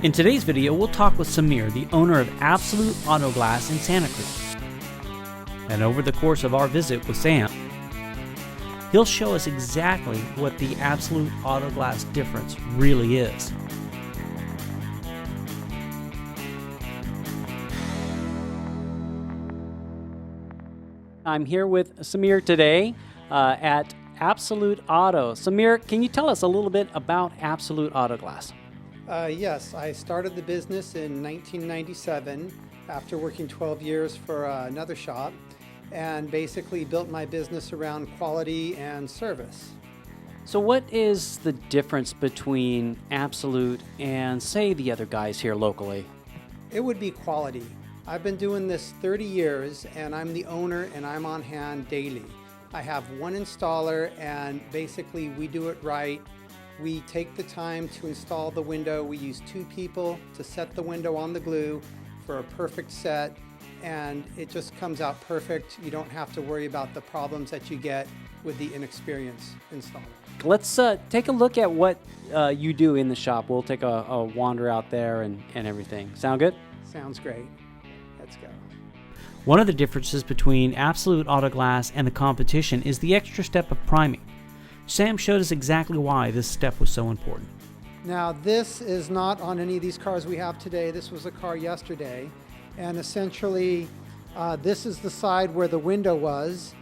In today's video, we'll talk with Samir, the owner of Absolute Auto Glass in Santa Cruz. And over the course of our visit with Sam, he'll show us exactly what the Absolute Auto Glass difference really is. I'm here with Samir today at Absolute Auto. Samir, can you tell us a little bit about Absolute Auto Glass? Yes, I started the business in 1997 after working 12 years for another shop, and basically built my business around quality and service. So what is the difference between Absolute and, say, the other guys here locally? It would be quality. I've been doing this 30 years and I'm the owner and I'm on hand daily. I have one installer and basically we do it right. We take the time to install the window. We use 2 people to set the window on the glue for a perfect set, and it just comes out perfect. You don't have to worry about the problems that you get with the inexperienced installer. Let's take a look at what you do in the shop. We'll take a wander out there and everything. Sound good? Sounds great. Let's go. One of the differences between Absolute Auto Glass and the competition is the extra step of priming. Sam showed us exactly why this step was so important. Now, this is not on any of these cars we have today. This was a car yesterday. And essentially, this is the side where the window was,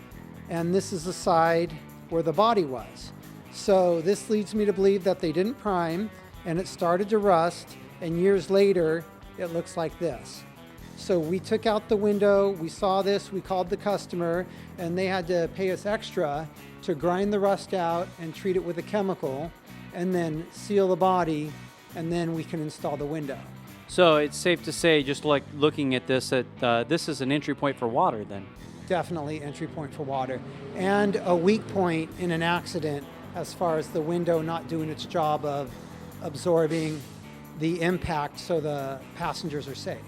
and this is the side where the body was. So this leads me to believe that they didn't prime, and it started to rust, and years later, it looks like this. So we took out the window, we saw this, we called the customer, and they had to pay us extra to grind the rust out and treat it with a chemical, and then seal the body, and then we can install the window. So it's safe to say, just like looking at this, that this is an entry point for water then? Definitely entry point for water, and a weak point in an accident as far as the window not doing its job of absorbing the impact so the passengers are safe.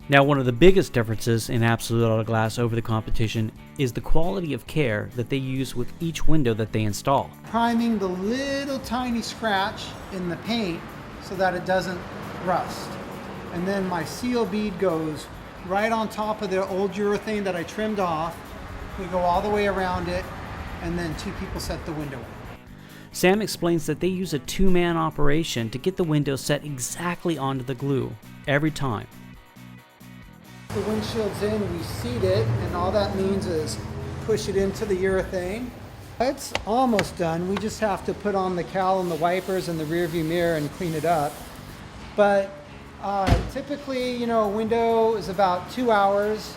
Now, one of the biggest differences in Absolute Auto Glass over the competition is the quality of care that they use with each window that they install. Priming the little tiny scratch in the paint so that it doesn't rust. And then my seal bead goes right on top of the old urethane that I trimmed off. We go all the way around it, and then 2 people set the window in. Sam explains that they use a 2-man operation to get the window set exactly onto the glue every time. The windshield's in, we seat it, and all that means is push it into the urethane. It's almost done. We just have to put on the cowl and the wipers and the rear view mirror and clean it up. But typically, a window is about 2 hours.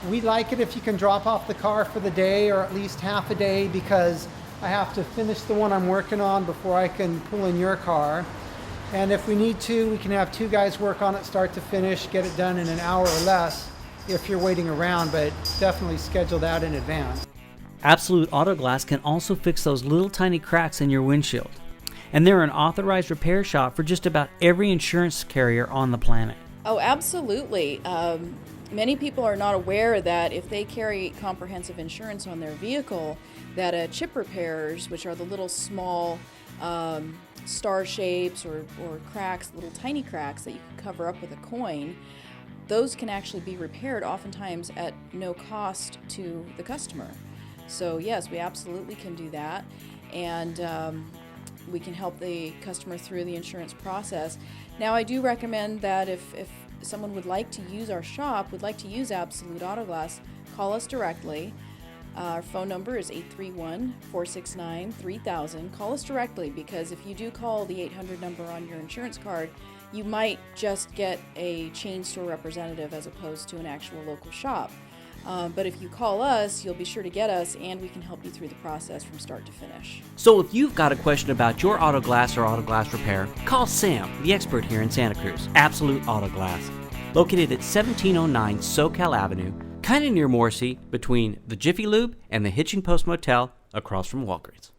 We like it if you can drop off the car for the day or at least half a day, because I have to finish the one I'm working on before I can pull in your car. And if we need to, we can have 2 guys work on it start to finish, get it done in an hour or less if you're waiting around, but definitely schedule that in advance. Absolute Auto Glass can also fix those little tiny cracks in your windshield. And they're an authorized repair shop for just about every insurance carrier on the planet. Oh, absolutely. Many people are not aware that if they carry comprehensive insurance on their vehicle, that chip repairs, which are the little small star shapes or cracks, little tiny cracks that you can cover up with a coin, those can actually be repaired oftentimes at no cost to the customer. So yes, we absolutely can do that, and we can help the customer through the insurance process. Now, I do recommend that if someone would like to use our shop, would like to use Absolute Auto Glass, call us directly. Our phone number is 831-469-3000. Call us directly, because if you do call the 800 number on your insurance card, you might just get a chain store representative as opposed to an actual local shop. But if you call us, you'll be sure to get us, and we can help you through the process from start to finish. So if you've got a question about your auto glass or auto glass repair, call Sam, the expert here in Santa Cruz. Absolute Auto Glass, located at 1709 SoCal Avenue, kind of near Morrissey, between the Jiffy Lube and the Hitching Post Motel, across from Walgreens.